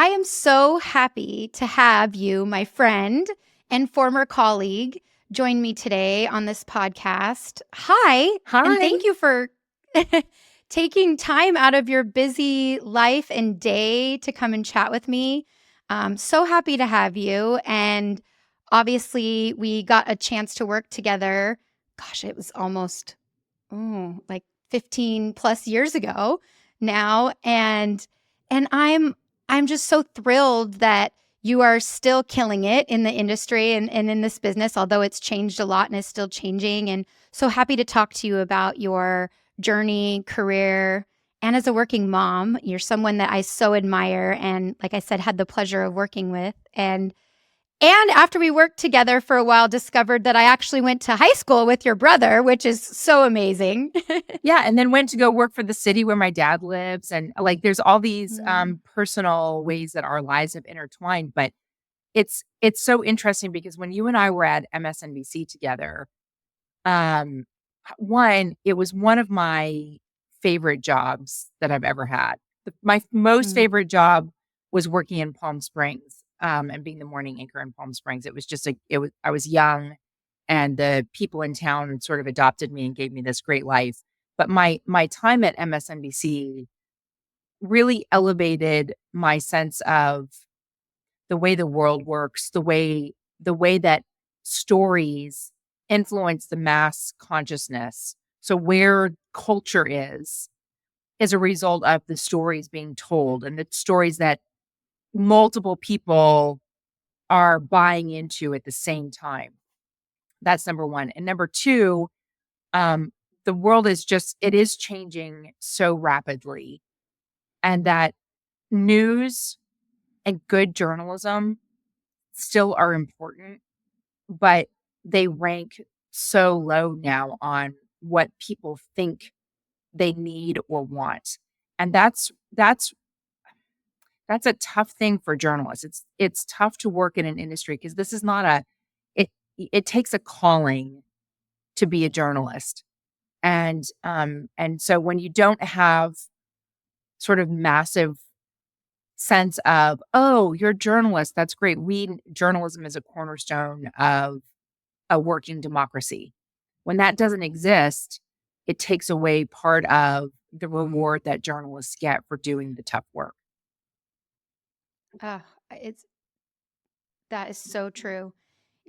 I am so happy to have you, my friend and former colleague, join me today on this podcast. Hi, and Hi. thank you for taking time out of your busy life and day to come and chat with me. So happy to have you. And obviously, we got a chance to work together. Gosh, it was almost like 15 plus years ago now. And I'm just so thrilled that you are still killing it in the industry and in this business, although it's changed a lot and is still changing. And so happy to talk to you about your journey, career, and as a working mom. You're someone that I so admire and, like I said, had the pleasure of working with. And after we worked together for a while, discovered that I actually went to high school with your brother, which is so amazing. Yeah, and then went to go work for the city where my dad lives. And like there's all these Mm. personal ways that our lives have intertwined. But it's so interesting because when you and I were at MSNBC together, um, one, it was one of my favorite jobs that I've ever had. My most Mm. favorite job was working in Palm Springs, and being the morning anchor in Palm Springs. It was just I was young, and the people in town sort of adopted me and gave me this great life. But my time at MSNBC really elevated my sense of the way the world works, the way that stories influence the mass consciousness. So where culture is as a result of the stories being told and the stories that multiple people are buying into at the same time. That's number one. And number two, um, the world it is changing so rapidly, and that news and good journalism still are important, but they rank so low now on what people think they need or want. And that's a tough thing for journalists. It's tough to work in an industry because this is not a it it takes a calling to be a journalist. And so when you don't have sort of massive sense of, oh, you're a journalist, that's great. Journalism is a cornerstone of a working democracy. When that doesn't exist, it takes away part of the reward that journalists get for doing the tough work. Uh, it's that is so true.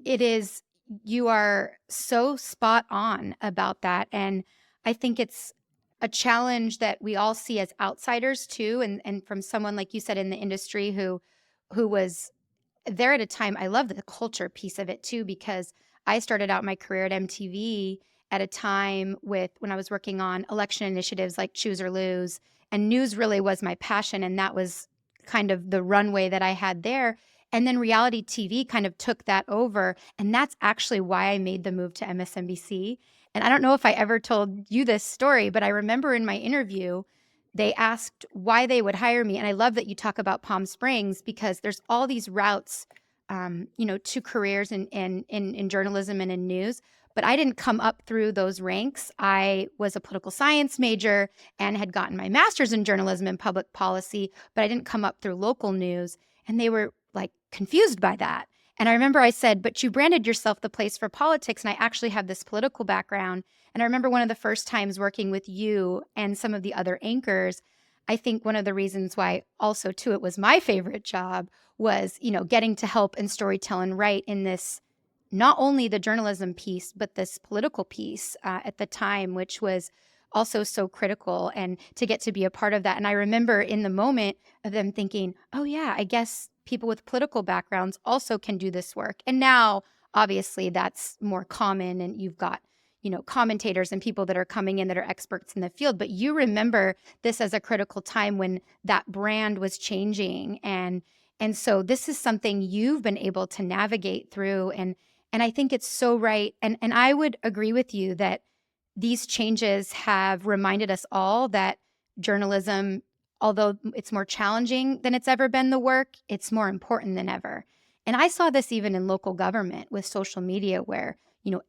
It is. You are so spot on about that, and I think it's a challenge that we all see as outsiders too, and from someone like you said in the industry who was there at a time. I love the culture piece of it too, because I started out my career at MTV at a time with when I was working on election initiatives like Choose or Lose, and news really was my passion, and that was kind of the runway that I had there. And then reality TV kind of took that over, and that's actually why I made the move to MSNBC. And I don't know if I ever told you this story, but I remember in my interview they asked why they would hire me. And I love that you talk about Palm Springs because there's all these routes, to careers in journalism and in news. But I didn't come up through those ranks. I was a political science major and had gotten my master's in journalism and public policy, but I didn't come up through local news. And they were like confused by that. And I remember I said, but you branded yourself the place for politics. And I actually have this political background. And I remember one of the first times working with you and some of the other anchors, I think one of the reasons why also too it was my favorite job was, getting to help and storytell and write in this not only the journalism piece, but this political piece at the time, which was also so critical and to get to be a part of that. And I remember in the moment of them thinking, oh, yeah, I guess people with political backgrounds also can do this work. And now, obviously, that's more common. And you've got, commentators and people that are coming in that are experts in the field. But you remember this as a critical time when that brand was changing. And so this is something you've been able to navigate through. And I think it's so right. And I would agree with you that these changes have reminded us all that journalism, although it's more challenging than it's ever been the work, it's more important than ever. And I saw this even in local government with social media where,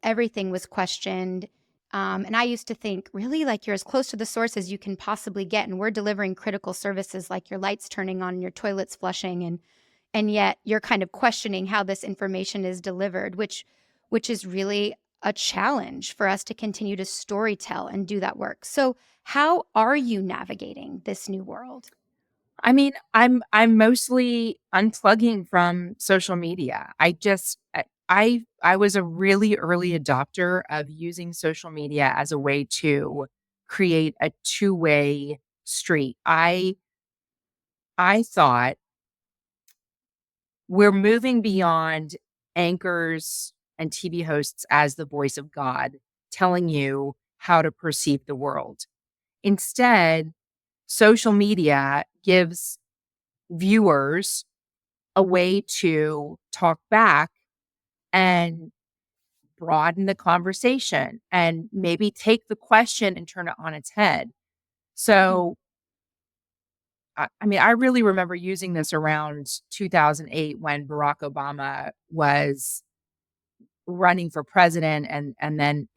everything was questioned. And I used to think, really, like you're as close to the source as you can possibly get, and we're delivering critical services like your lights turning on and your toilets flushing, and yet you're kind of questioning how this information is delivered, which is really a challenge for us to continue to storytell and do that work. So, how are you navigating this new world? I mean, I'm mostly unplugging from social media. I was a really early adopter of using social media as a way to create a two-way street. I thought we're moving beyond anchors and TV hosts as the voice of God telling you how to perceive the world. Instead, social media gives viewers a way to talk back and broaden the conversation and maybe take the question and turn it on its head. So, I mean, I really remember using this around 2008 when Barack Obama was running for president and then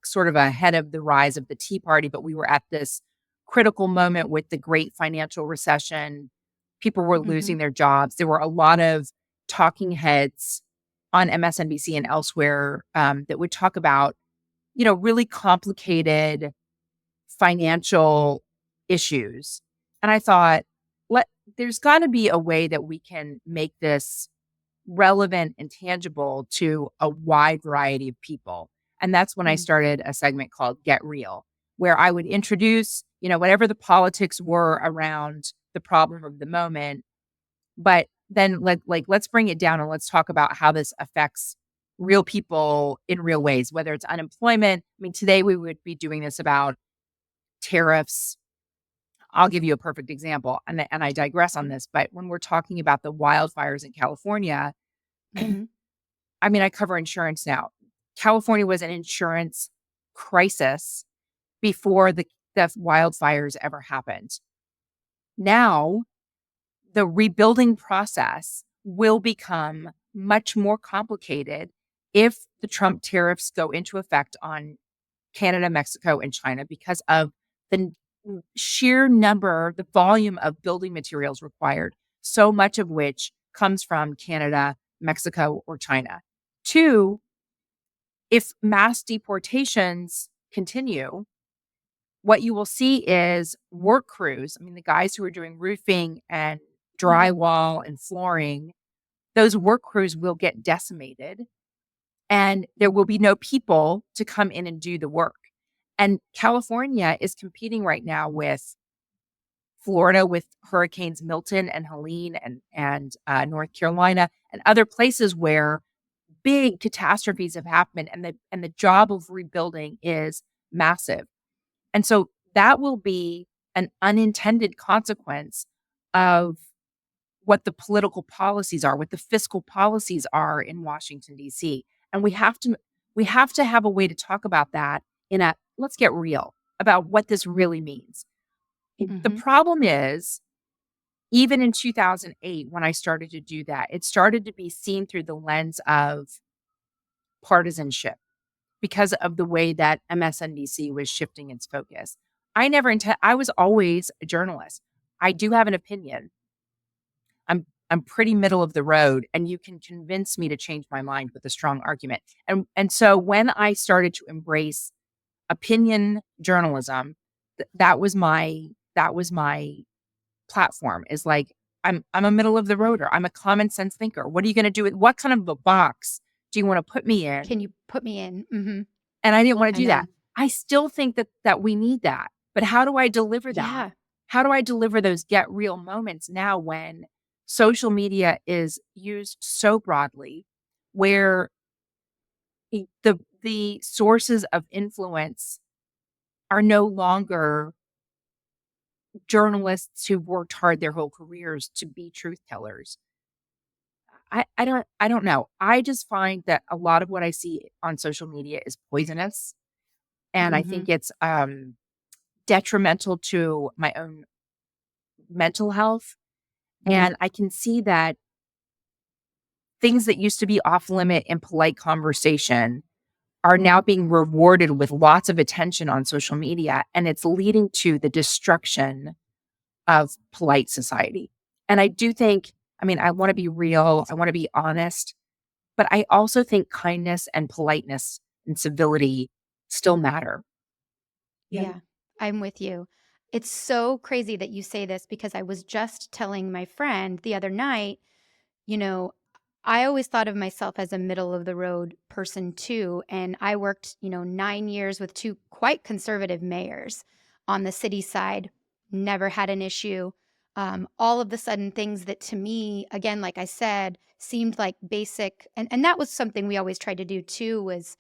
sort of ahead of the rise of the Tea Party, but we were at this critical moment with the great financial recession. People were Mm-hmm. losing their jobs. There were a lot of talking heads on MSNBC and elsewhere that would talk about, really complicated financial issues. And I thought, let there's got to be a way that we can make this relevant and tangible to a wide variety of people. And that's when I Mm-hmm. started a segment called Get Real, where I would introduce, whatever the politics were around the problem of the moment, but then let's bring it down and let's talk about how this affects real people in real ways, whether it's unemployment. I mean, today we would be doing this about tariffs. I'll give you a perfect example, and I digress on this, but when we're talking about the wildfires in California, Mm-hmm. I mean, I cover insurance now. California was an insurance crisis before the wildfires ever happened. Now, the rebuilding process will become much more complicated if the Trump tariffs go into effect on Canada, Mexico, and China because of the sheer number, the volume of building materials required, so much of which comes from Canada, Mexico, or China. Two, if mass deportations continue, what you will see is work crews. I mean, the guys who are doing roofing and drywall and flooring, those work crews will get decimated and there will be no people to come in and do the work. And California is competing right now with Florida with hurricanes Milton and Helene and North Carolina and other places where big catastrophes have happened and the job of rebuilding is massive. And so that will be an unintended consequence of what the political policies are, what the fiscal policies are in Washington D.C. And we have to have a way to talk about that in a let's get real about what this really means. The Mm-hmm. problem is even in 2008 when I started to do that, it started to be seen through the lens of partisanship because of the way that MSNBC was shifting its focus. I was always a journalist. I do have an opinion. I'm pretty middle of the road and you can convince me to change my mind with a strong argument. And so when I started to embrace opinion journalism, that was my platform is like I'm a middle of the roader. I'm a common sense thinker. What are you going to do with what kind of a box do you want to put me in? Can you put me in? Mm-hmm. And I didn't want to I do that. know. I still think that we need that. But how do I deliver that? Yeah. How do I deliver those get real moments now when social media is used so broadly where the sources of influence are no longer journalists who've worked hard their whole careers to be truth tellers. I don't know. I just find that a lot of what I see on social media is poisonous. And I Mm-hmm. think it's detrimental to my own mental health. And I can see that things that used to be off limit in polite conversation are now being rewarded with lots of attention on social media, and it's leading to the destruction of polite society. And I do think, I mean, I want to be real, I want to be honest, but I also think kindness and politeness and civility still matter. Yeah. Yeah, I'm with you. It's so crazy that you say this because I was just telling my friend the other night, you know, I always thought of myself as a middle of the road person too. And I worked, 9 years with two quite conservative mayors on the city side, never had an issue. All of the sudden, things that to me, again, like I said, seemed like basic. And that was something we always tried to do too, was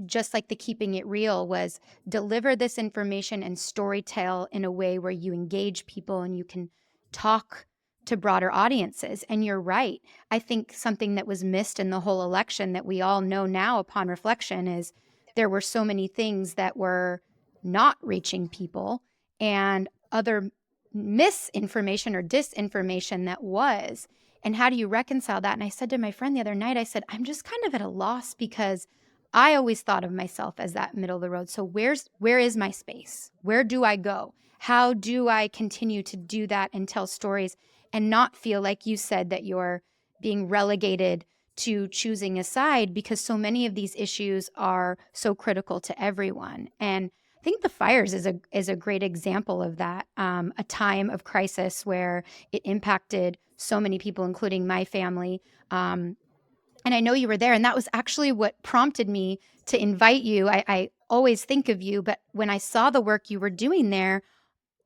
just like the keeping it real, was deliver this information and storytell in a way where you engage people and you can talk to broader audiences. And you're right. I think something that was missed in the whole election that we all know now upon reflection is there were so many things that were not reaching people and other misinformation or disinformation that was. And how do you reconcile that? And I said to my friend the other night, I said, I'm just kind of at a loss because I always thought of myself as that middle of the road. So where is my space? Where do I go? How do I continue to do that and tell stories and not feel like you said that you're being relegated to choosing a side, because so many of these issues are so critical to everyone. And I think the fires is a great example of that. A time of crisis where it impacted so many people, including my family. And I know you were there, and that was actually what prompted me to invite you. I always think of you, but when I saw the work you were doing there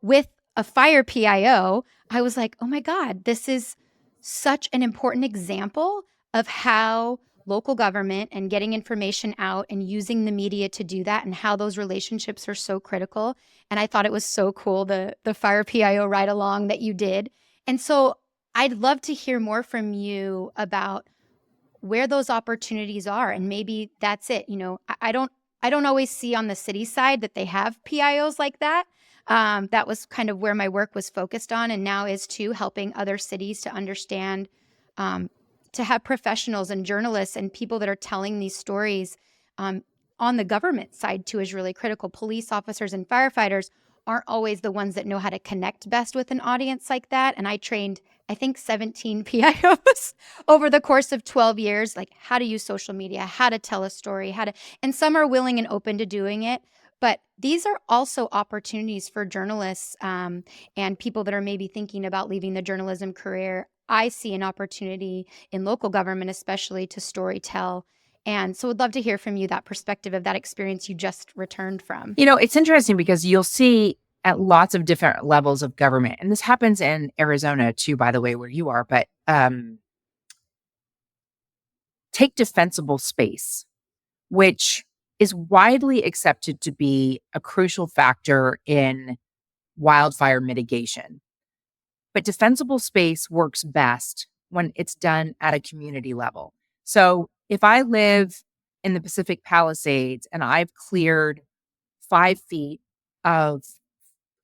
with a fire PIO, I was like, oh my God, this is such an important example of how local government and getting information out and using the media to do that, and how those relationships are so critical. And I thought it was so cool, the fire PIO ride along that you did. And so I'd love to hear more from you about where those opportunities are, and maybe that's it. I don't always see on the city side that they have PIOs like that. That was kind of where my work was focused on, and now is too, helping other cities to understand, um, to have professionals and journalists and people that are telling these stories, um, on the government side too, is really critical. Police officers and firefighters aren't always the ones that know how to connect best with an audience like that. And I trained, I think, 17 PIOs over the course of 12 years, like how to use social media, how to tell a story, and some are willing and open to doing it. But these are also opportunities for journalists, and people that are maybe thinking about leaving the journalism career. I see an opportunity in local government, especially, to story tell. And so would love to hear from you that perspective of that experience you just returned from. It's interesting because you'll see at lots of different levels of government, and this happens in Arizona too, by the way, where you are, but take defensible space, which is widely accepted to be a crucial factor in wildfire mitigation. But defensible space works best when it's done at a community level. So if I live in the Pacific Palisades and I've cleared 5 feet of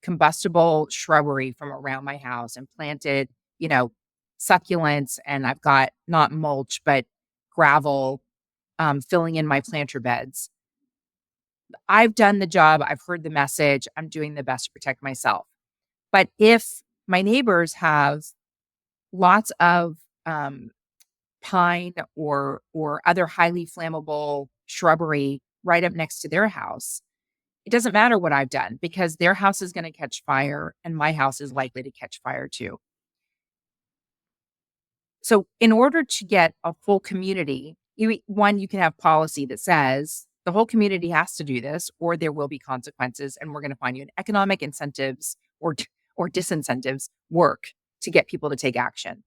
combustible shrubbery from around my house and planted, succulents, and I've got not mulch, but gravel, filling in my planter beds. I've done the job. I've heard the message. I'm doing the best to protect myself. But if my neighbors have lots of pine or other highly flammable shrubbery right up next to their house, it doesn't matter what I've done because their house is going to catch fire and my house is likely to catch fire too. So in order to get a full community, you can have policy that says the whole community has to do this or there will be consequences, and we're going to find you an economic incentives or disincentives work to get people to take action.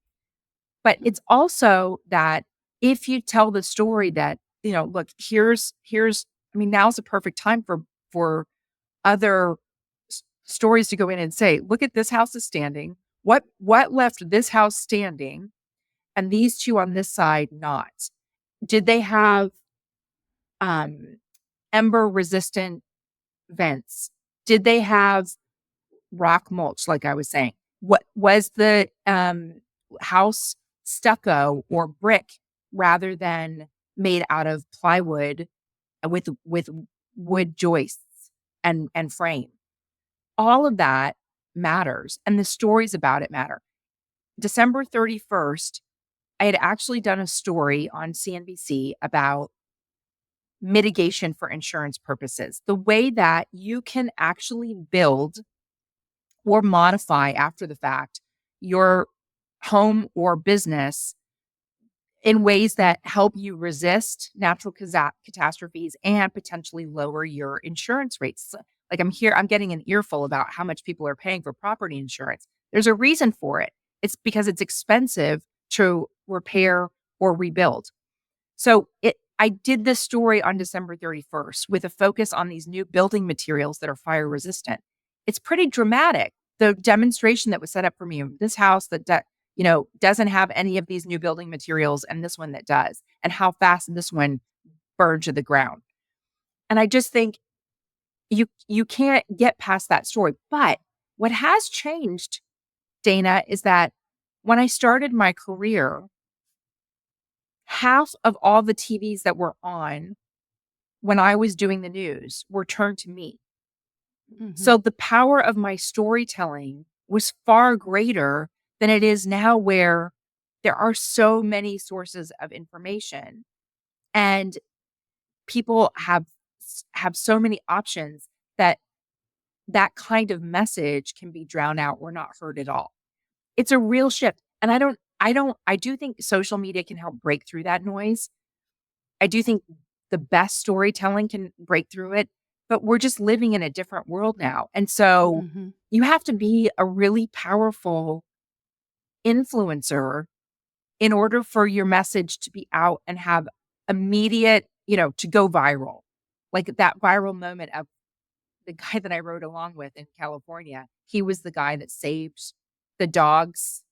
But it's also that if you tell the story that, look, now's the perfect time for other stories to go in and say, look at this house is standing. What left this house standing and these two on this side not? Did they have ember resistant vents? Did they have rock mulch, like I was saying? What was the house stucco or brick rather than made out of plywood with wood joists and frame. All of that matters, and the stories about it matter. December 31st, I had actually done a story on CNBC about mitigation for insurance purposes, the way that you can actually build or modify after the fact your home or business in ways that help you resist natural catastrophes and potentially lower your insurance rates. Like I'm getting an earful about how much people are paying for property insurance. There's a reason for it. It's because it's expensive to repair or rebuild. So I did this story on December 31st with a focus on these new building materials that are fire resistant. It's pretty dramatic. The demonstration that was set up for me in this house that doesn't have any of these new building materials, and this one that does, and how fast this one burned to the ground. And I just think you can't get past that story. But what has changed, Dana, is that when I started my career, half of all the TVs that were on when I was doing the news were turned to me. Mhm. So the power of my storytelling was far greater than it is now, where there are so many sources of information and people have so many options that that kind of message can be drowned out or not heard at all. It's a real shift. And I do think social media can help break through that noise. I do think the best storytelling can break through it, but we're just living in a different world now. And so Mhm. you have to be a really powerful influencer in order for your message to be out and have immediate, to go viral. Like that viral moment of the guy that I rode along with in California. He was the guy that saved the dogs,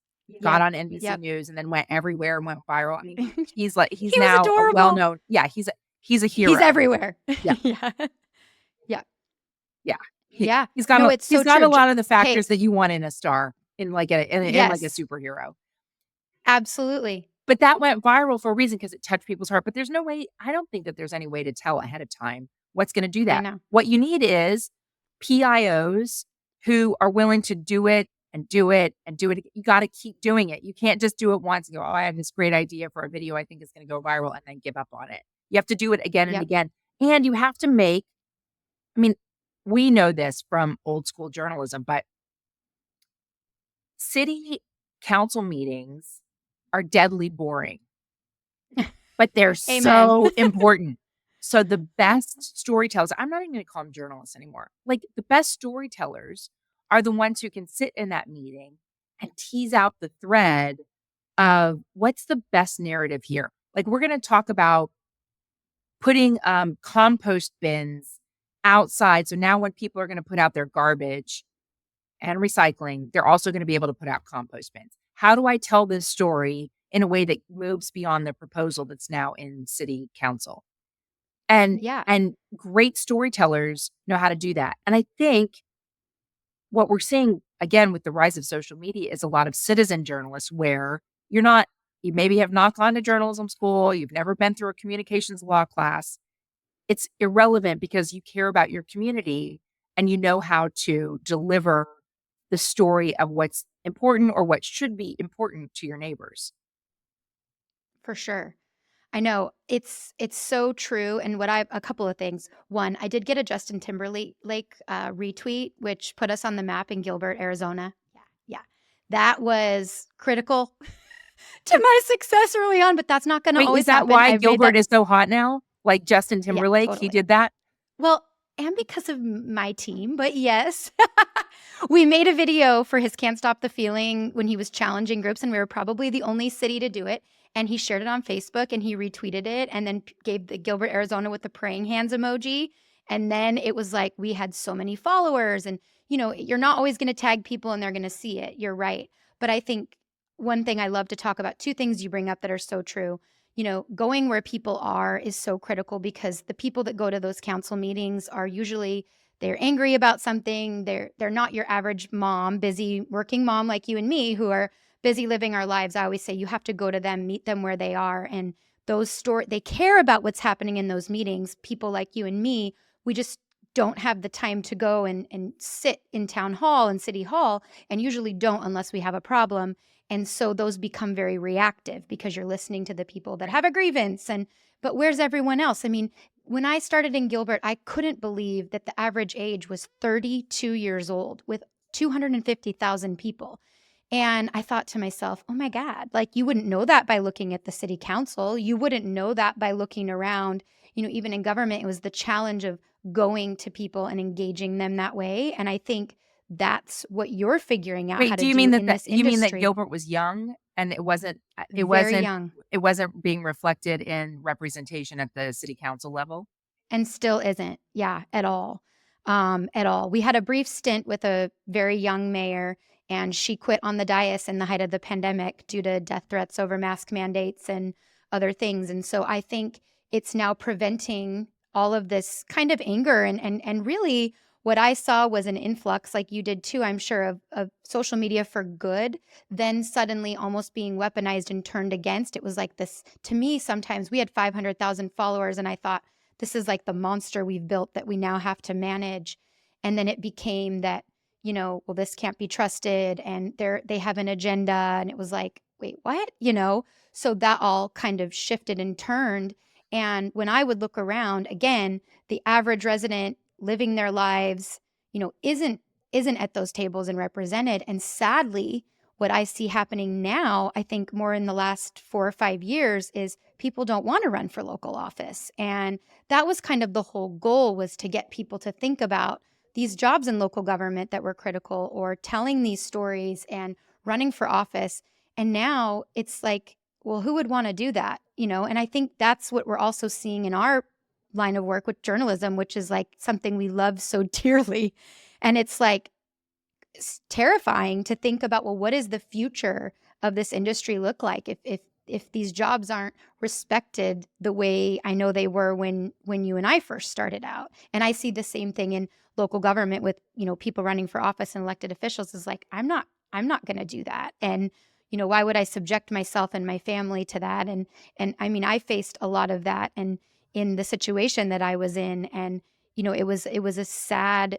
got Yep. on NBC Yep. News, and then went everywhere and went viral. I mean, he's He was now a adorable. well-known, yeah, he's a He's hero. everywhere. Yeah. Yeah. Yeah. Yeah. Yeah. He's got No, it's he's so got true. a lot of the Hey, factors that you want in a star, in like a yes, superhero. absolutely. But that went viral for a reason, because it touched people's heart. But there's no way, I don't think that there's any way to tell ahead of time what's going to do I that. know. What you need is PIOs who are willing to do it and do it and do it. You got to keep doing it. You can't just do it once and go, oh, I have this great idea for a video I think is going to go viral, and then give up on it. You have to do it again and Yep. again. And you have to make, I mean, we know this from old school journalism, but city council meetings are deadly boring, but they're Amen. so important. So the best storytellers, I'm not even going to call them journalists anymore. Like, the best storytellers are the ones who can sit in that meeting and tease out the thread of what's the best narrative here. Like, we're going to talk about putting compost bins outside. So now when people are going to put out their garbage and recycling, they're also going to be able to put out compost bins. How do I tell this story in a way that moves beyond the proposal that's now in city council? And Yeah, and great storytellers know how to do that. And I think what we're seeing again with the rise of social media is a lot of citizen journalists, where you maybe have not gone to journalism school, you've never been through a communications law class. It's irrelevant, because you care about your community and you know how to deliver the story of what's important or what should be important to your neighbors. for sure. I know. It's so true, and what I a couple of things. One, I did get a Justin Timberlake retweet, which put us on the map in Gilbert, Arizona. Yeah, yeah. That was critical to my success early on, but that's not gonna Wait, is always that happen. why I've made Gilbert that. is so hot now? Like Justin Yeah, Timberlake, he totally. did that? Well, and because of my team, but yes. We made a video for his Can't Stop the Feeling when he was challenging groups, and we were probably the only city to do it. And he shared it on Facebook and he retweeted it and then gave the Gilbert, Arizona with the praying hands emoji. And then it was like we had so many followers. And, you're not always going to tag people and they're going to see it. You're right. But I think one thing I love to talk about, two things you bring up that are so true. Going where people are is so critical, because the people that go to those council meetings are usually they're angry about something. They're not your average mom, busy working mom like you and me, who are busy living our lives. I always say you have to go to them, meet them where they are, and they care about what's happening in those meetings. People like you and me, we just don't have the time to go and sit in town hall and city hall, and usually don't unless we have a problem. And so those become very reactive because you're listening to the people that Right. have a grievance. But where's everyone else? I mean, when I started in Gilbert, I couldn't believe that the average age was 32 years old with 250,000 people. And I thought to myself, oh my God, like you wouldn't know that by looking at the city council. You wouldn't know that by looking around. Even in government, it was the challenge of going to people and engaging them that way. And I think that's what you're figuring out how Wait, do to you mean do that in this you mean that industry. Gilbert was young and it wasn't it Very wasn't young. it wasn't being reflected in representation at the city council level? And still isn't. Yeah, at all. At all. We had a brief stint with a very young mayor, and she quit on the dais in the height of the pandemic due to death threats over mask mandates and other things. And so I think it's now preventing all of this kind of anger. And really, what I saw was an influx, like you did too, I'm sure, of social media for good, then suddenly almost being weaponized and turned against. It was like this, to me, sometimes we had 500,000 followers, and I thought, this is like the monster we've built that we now have to manage. And then it became that, well, this can't be trusted, and they have an agenda. And it was like, wait, what? So that all kind of shifted and turned. And when I would look around again, the average resident living their lives, isn't at those tables and represented. And sadly, what I see happening now, I think more in the last 4 or 5 years, is people don't want to run for local office. And that was kind of the whole goal, was to get people to think about these jobs in local government that were critical, or telling these stories and running for office. And now it's like, well, who would want to do that? And I think that's what we're also seeing in our line of work with journalism, which is like something we love so dearly. And it's like, it's terrifying to think about, well, what does the future of this industry look like if these jobs aren't respected the way I know they were when you and I first started out. And I see the same thing in local government with, people running for office and elected officials, is like, I'm not going to do that. And why would I subject myself and my family to that? And I mean, I faced a lot of that, and in the situation that I was in. And it was a sad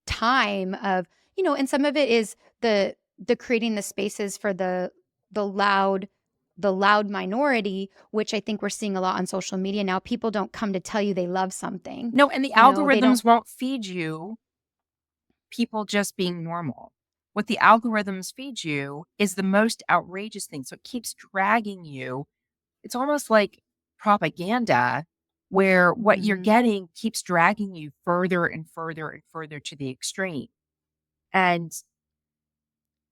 time of, and some of it is the creating the spaces for the loud the loud minority, which I think we're seeing a lot on social media now. People don't come to tell you they love something. No, and the They don't. algorithms won't feed you people just being normal. What the algorithms feed you is the most outrageous thing. So it keeps dragging you. It's almost like propaganda where what you're Mhm. getting keeps dragging you further and further and further to the extreme. And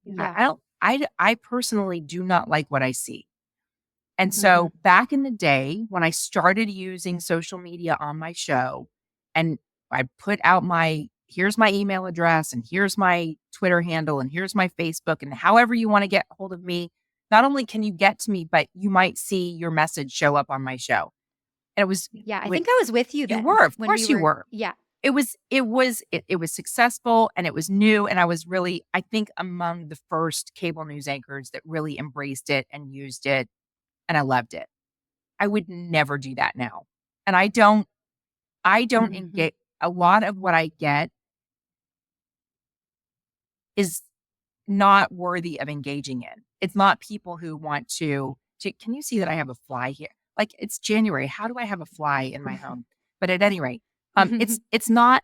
Yeah. I personally do not like what I see. And Mhm. so back in the day when I started using social media on my show, and I put out here's my email address, and here's my Twitter handle, and here's my Facebook, and however you want to get hold of me, not only can you get to me, but you might see your message show up on my show. And it was Yeah, I when think I was with you you then were, of when we course you were. were. Yeah. It was successful, and it was new, and I was really, I think, among the first cable news anchors that really embraced it and used it, and I loved it. I would never do that now. And I don't Mhm. engage. A lot of what I get is not worthy of engaging in. It's not people who want to can you see that I have a fly here? Like, it's January. How do I have a fly in my home? But at any rate, it's not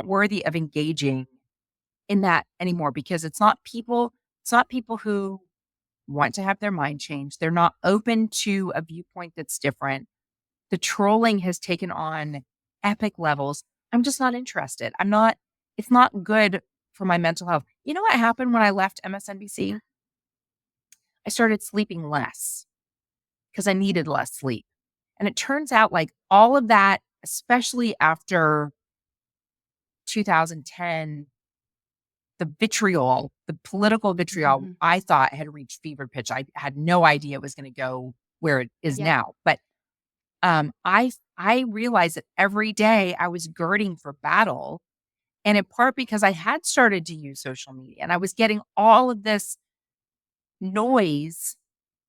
worthy of engaging in that anymore, because it's not people who want to have their mind changed. They're not open to a viewpoint that's different. The trolling has taken on epic levels. I'm just not interested. It's not good for my mental health. You know what happened when I left MSNBC? I started sleeping less because I needed less sleep. And it turns out, like, all of that, especially after 2010, the political vitriol, Mhm. I thought had reached fever pitch. I had no idea it was going to go where it is Yep. now. But I realized that every day I was girding for battle, and in part because I had started to use social media, and I was getting all of this noise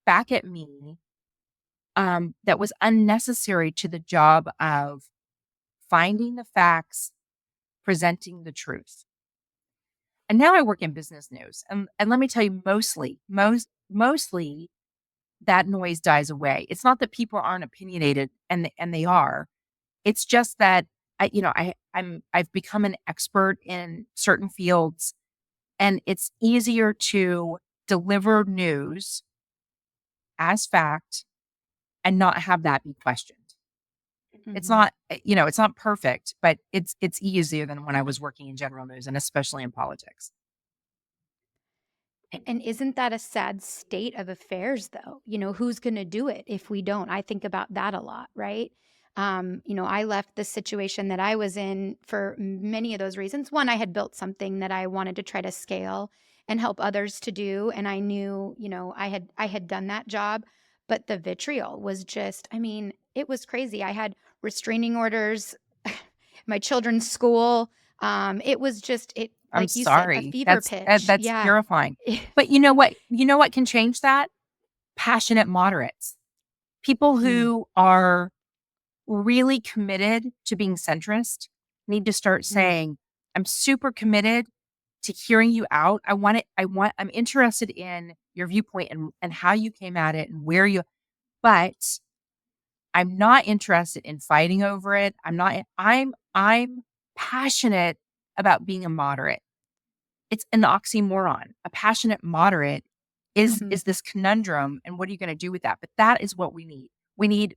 back at me that was unnecessary to the job of finding the facts, presenting the truth. And now I work in business news. And let me tell you, mostly that noise dies away. It's not that people aren't opinionated, and they are. It's just that I've become an expert in certain fields, and it's easier to deliver news as fact and not have that be questioned. It's Mhm. not, it's not perfect, but it's easier than when I was working in general news, and especially in politics. And isn't that a sad state of affairs, though? Who's going to do it if we don't? I think about that a lot, right? I left the situation that I was in for many of those reasons. One, I had built something that I wanted to try to scale and help others to do, and I knew, I had done that job, but the vitriol was just, I mean, it was crazy. I had restraining orders, my children's school. It was just it, I'm like you said, a sorry. fever pitch. That's Yeah. terrifying. But you know what? You know what can change that? Passionate moderates. People Mm, who are really committed to being centrist need to start mm. saying, I'm super committed to hearing you out. I'm interested in your viewpoint and how you came at it and but I'm not interested in fighting over it. I'm passionate about being a moderate. It's an oxymoron. A passionate moderate Mhm. is this conundrum, and what are you going to do with that? But that is what we need. We need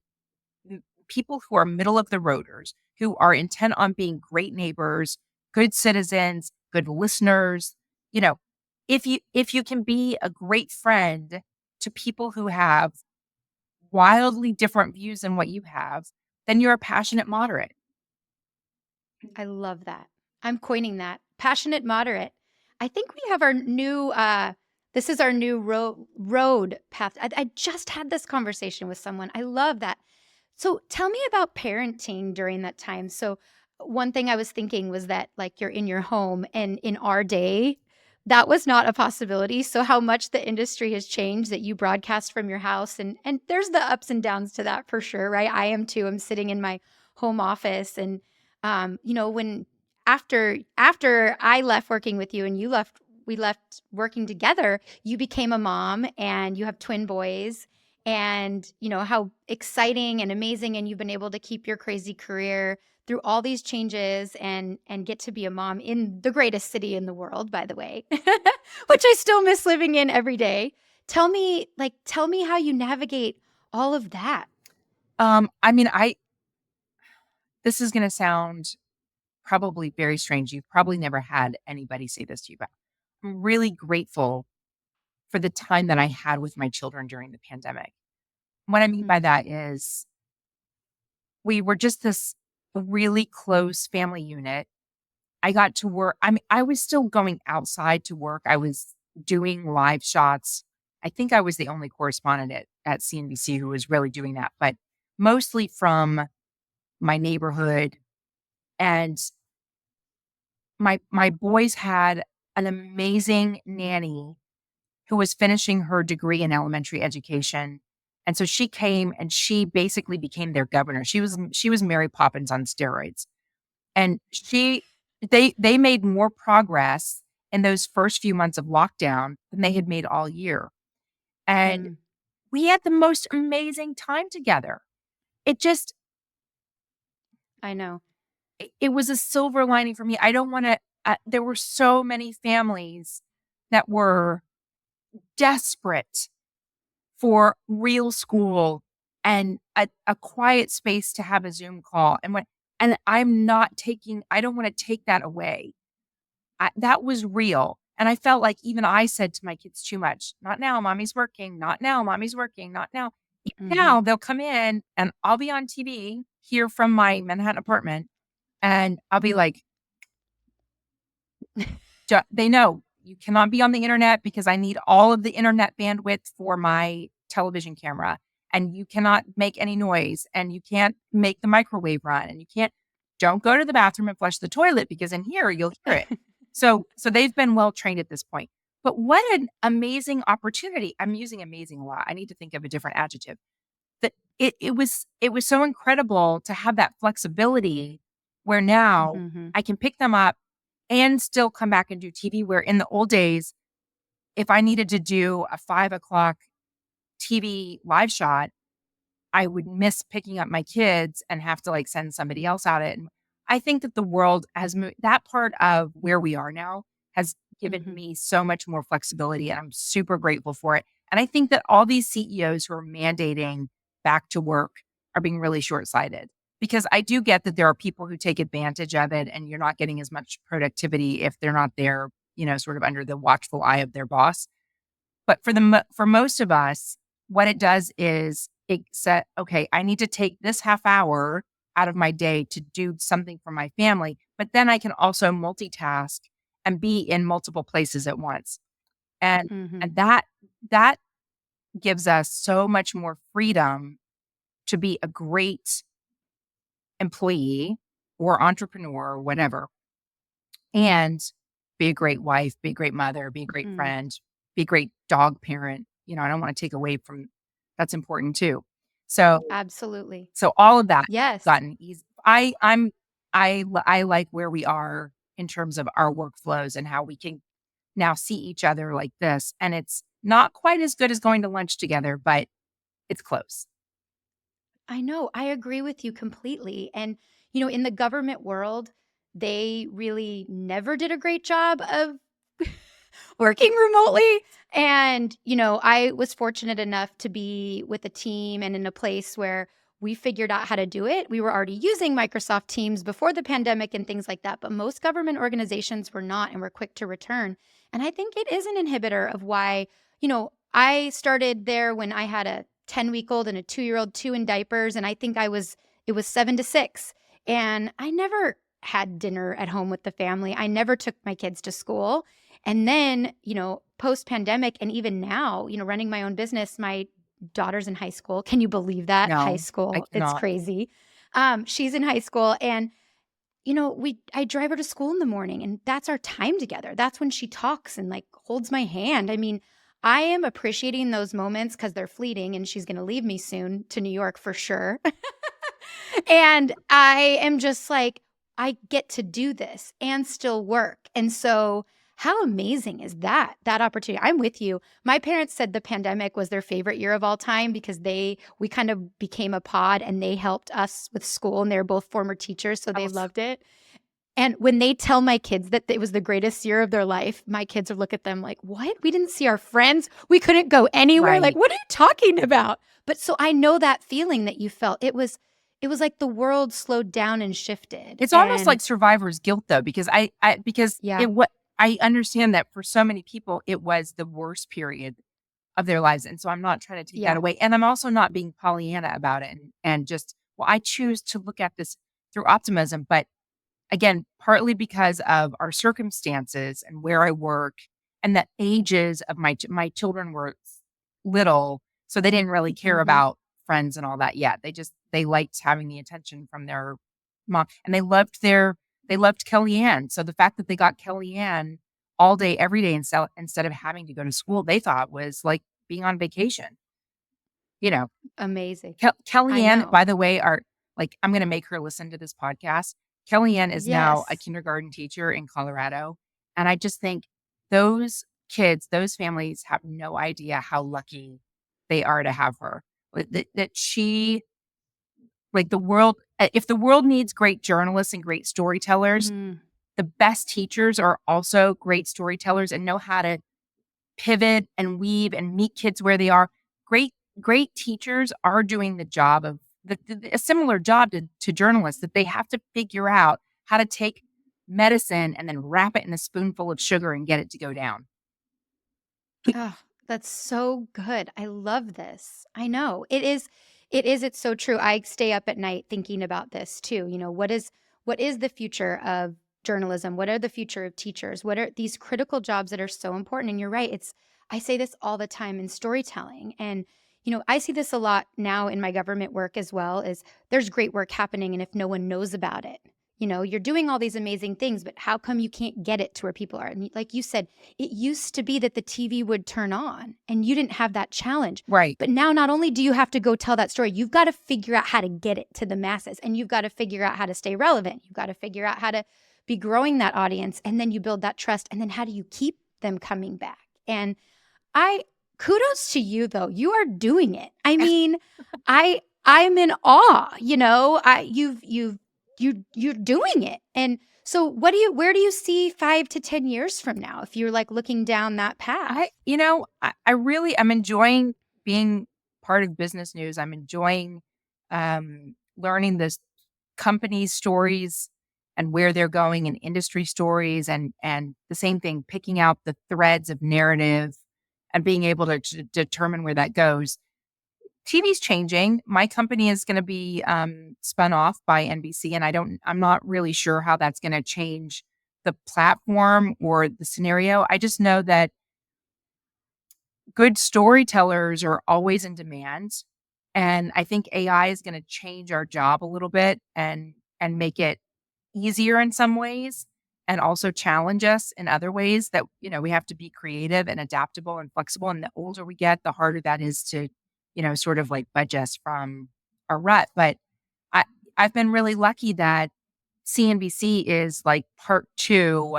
people who are middle of the roaders, who are intent on being great neighbors, good citizens, good listeners. You know, if you can be a great friend to people who have wildly different views than what you have, then you're a passionate moderate. I love that. I'm coining that. Passionate moderate. I think we have our new this is our new road path. I just had this conversation with someone. I love that. So tell me about parenting during that time. So one thing I was thinking was that like you're in your home, and in our day, that was not a possibility. So how much the industry has changed that you broadcast from your house, and there's the ups and downs to that for sure, right? I am too. I'm sitting in my home office, and when after I left working with you and you left, we left working together, you became a mom and you have twin boys, and how exciting and amazing, and you've been able to keep your crazy career through all these changes and get to be a mom in the greatest city in the world, by the way, which I still miss living in every day. Tell me how you navigate all of that. I mean, this is going to sound probably very strange. You've probably never had anybody say this to you, but I'm really grateful for the time that I had with my children during the pandemic. What I mean by Mm, that is we were just this really close family unit. I got to work. I mean, I was still going outside to work. I was doing live shots. I think I was the only correspondent at CNBC who was really doing that, but mostly from my neighborhood. And my boys had an amazing nanny who was finishing her degree in elementary education. And so she came and she basically became their governor. She was Mary Poppins on steroids. And they made more progress in those first few months of lockdown than they had made all year. And mm, we had the most amazing time together. It just I know. it was a silver lining for me. I don't want to there were so many families that were desperate for real school and a quiet space to have a Zoom call. And I don't want to take that away. That was real. And I felt like even I said to my kids too much, not now, mommy's working, not now, mommy's working, not now. Hmm. Now they'll come in and I'll be on TV here from my Manhattan apartment and I'll be like, They know you cannot be on the internet because I need all of the internet bandwidth for my television camera. And you cannot make any noise and you can't make the microwave run and don't go to the bathroom and flush the toilet because in here you'll hear it. So they've been well trained at this point. But what an amazing opportunity. I'm using amazing a lot. I need to think of a different adjective. That it was so incredible to have that flexibility where now Mhm. I can pick them up and still come back and do TV, where in the old days, if I needed to do a 5 o'clock TV live shot, I would miss picking up my kids and have to, like, send somebody else at it, and I think that the world has moved that part of where we are now has given Mhm. me so much more flexibility, and I'm super grateful for it, and I think that all these CEOs who are mandating back to work are being really short-sighted, because I do get that there are people who take advantage of it, and you're not getting as much productivity if they're not there, sort of under the watchful eye of their boss. But for most of us, what it does is it said, "Okay, I need to take this half hour out of my day to do something for my family, but then I can also multitask and be in multiple places at once." And Mhm. and that gives us so much more freedom to be a great employee or entrepreneur or whatever, and be a great wife, be a great mother, be a great Mm. friend, be a great dog parent. I don't want to take away from that's important too. So Absolutely. so all of that has Yes. gotten easy. I like where we are in terms of our workflows and how we can now see each other like this. And it's not quite as good as going to lunch together, but it's close. I know. I agree with you completely. And, in the government world, they really never did a great job of working remotely. And, I was fortunate enough to be with a team and in a place where we figured out how to do it. We were already using Microsoft Teams before the pandemic and things like that, but most government organizations were not and were quick to return. And I think it is an inhibitor of why, I started there when I had a 10-week-old and a 2-year-old, two in diapers. And I think it was 7 to 6. And I never had dinner at home with the family. I never took my kids to school. And then, post pandemic and even now, running my own business, my daughter's in high school. Can you believe that? High No, I school. It's cannot. crazy. She's in high school and I drive her to school in the morning and that's our time together. That's when she talks and like holds my hand. I mean, I am appreciating those moments because they're fleeting and she's going to leave me soon to New York for sure. And I am just like, I get to do this and still work. And so, how amazing is that opportunity? I'm with you. My parents said the pandemic was their favorite year of all time because we kind of became a pod and they helped us with school and they're both former teachers, so they Oh, loved it. And when they tell my kids that it was the greatest year of their life, my kids will look at them like, "What? We didn't see our friends. We couldn't go anywhere. Like, right. what are you talking about?" But so I know that feeling that you felt. It was like the world slowed down and shifted. It's almost And like survivor's guilt though, because because yeah, I understand that for so many people it was the worst period of their lives. And so I'm not trying to take that yeah. away. And I'm also not being Pollyanna about it and just, well, I choose to look at this through optimism. But again, partly because of our circumstances and where I work and the ages of my children were little, so they didn't really care Mhm. about friends and all that yet. They liked having the attention from their mom, and they loved Kellyanne. So the fact that they got Kellyanne all day, every day, instead of having to go to school, they thought was like being on vacation. You know, Amazing. I Kellyanne, know. by the way, I'm going to make her listen to this podcast. Kellyanne is now a Yes. kindergarten teacher in Colorado. And I just think those kids, those families have no idea how lucky they are to have her. That she, like the world, if the world needs great journalists and great storytellers, Mm. the best teachers are also great storytellers and know how to pivot and weave and meet kids where they are. Great, great teachers are doing the job of a similar job to journalists, that they have to figure out how to take medicine and then wrap it in a spoonful of sugar and get it to go down. Oh, that's so good. I love this. I know. It's so true. I stay up at night thinking about this too. What is the future of journalism? What are the future of teachers? What are these critical jobs that are so important? And you're right. I say this all the time in storytelling. And I see this a lot now in my government work as well, is there's great work happening and if no one knows about it, you're doing all these amazing things, but how come you can't get it to where people are? And like you said, it used to be that the TV would turn on and you didn't have that challenge. Right. But now not only do you have to go tell that story, you've got to figure out how to get it to the masses, and you've got to figure out how to stay relevant. You've got to figure out how to be growing that audience, and then you build that trust, and then how do you keep them coming back? And I kudos to you though. You are doing it. I mean, I'm in awe, you're doing it. And so where do you see 5 to 10 years from now if you're like looking down that path? I'm enjoying being part of business news. I'm enjoying learning this company stories and where they're going, and industry stories, and the same thing, picking out the threads of narrative and being able to determine where that goes. TV's changing. My company is going to be spun off by NBC, and I'm not really sure how that's going to change the platform or the scenario. I just know that good storytellers are always in demand. And I think AI is going to change our job a little bit and make it easier in some ways, and also challenge us in other ways that, we have to be creative and adaptable and flexible. And the older we get, the harder that is to, sort of like budge us from a rut. But I, I've been really lucky that CNBC is like part two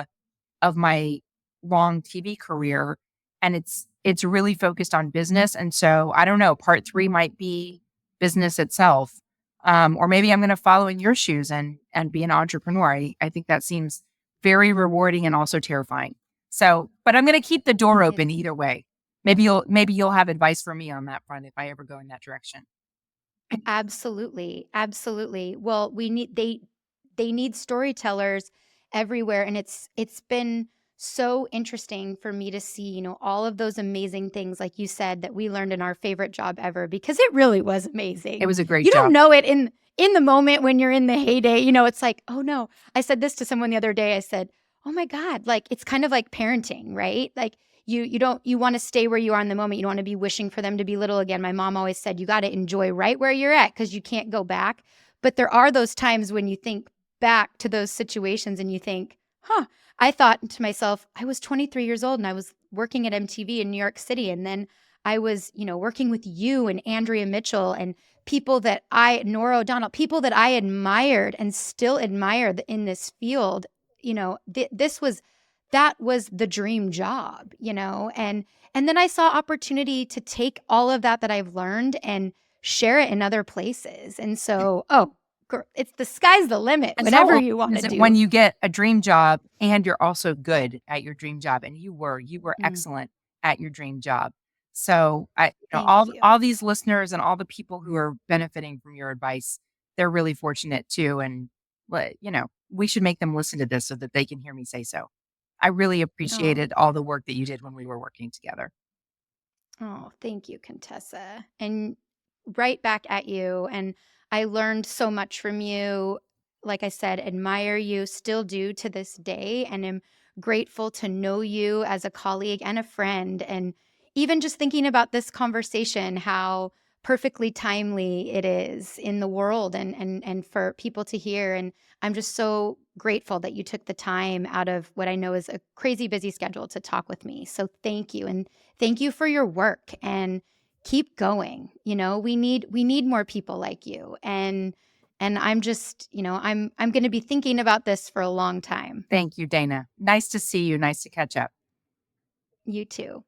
of my long TV career, and it's really focused on business. And so I don't know, part three might be business itself. Or maybe I'm going to follow in your shoes and be an entrepreneur. I think that seems very rewarding and also terrifying. So, but I'm going to keep the door open either way. Maybe you'll have advice for me on that front if I ever go in that direction. Absolutely. Absolutely. Well, they need storytellers everywhere, and it's been so interesting for me to see, all of those amazing things like you said that we learned in our favorite job ever, because it really was It amazing. was a great You don't job. know it in the moment when you're in the heyday, it's like, "Oh no." I said this to someone the other day. I said, "Oh my god, like it's kind of like parenting, right? Like you want to stay where you are in the moment. You don't want to be wishing for them to be little again." My mom always said, "You got to enjoy right where you're at because you can't go back." But there are those times when you think back to those situations and you think, "Huh, I thought to myself, I was 23 years old and I was working at MTV in New York City. And then I was, working with you and Andrea Mitchell and Nora O'Donnell, people that I admired and still admire in this field. That was the dream job, and then I saw opportunity to take all of that I've learned and share it in other places. And so, it's the sky's the limit And how whenever awesome you want to is it when do. you get a dream job and you're also good at your dream job? And you were Mm, excellent at your dream job. So thank you. all these listeners and all the people who are benefiting from your advice, they're really fortunate too. And we should make them listen to this so that they can hear me say so. I really Oh, appreciated all the work that you did when we were working together. oh, thank you, Contessa. And right back at you. And I learned so much from you. Like I said, admire you, still do to this day, and am grateful to know you as a colleague and a friend. And even just thinking about this conversation, how perfectly timely it is in the world and for people to hear. And I'm just so grateful that you took the time out of what I know is a crazy busy schedule to talk with me. So thank you. And thank you for your work, and keep going. We need more people like you. And I'm just, I'm going to be thinking about this for a long time. Thank you, Dana. Nice to see you. Nice to catch up. You too.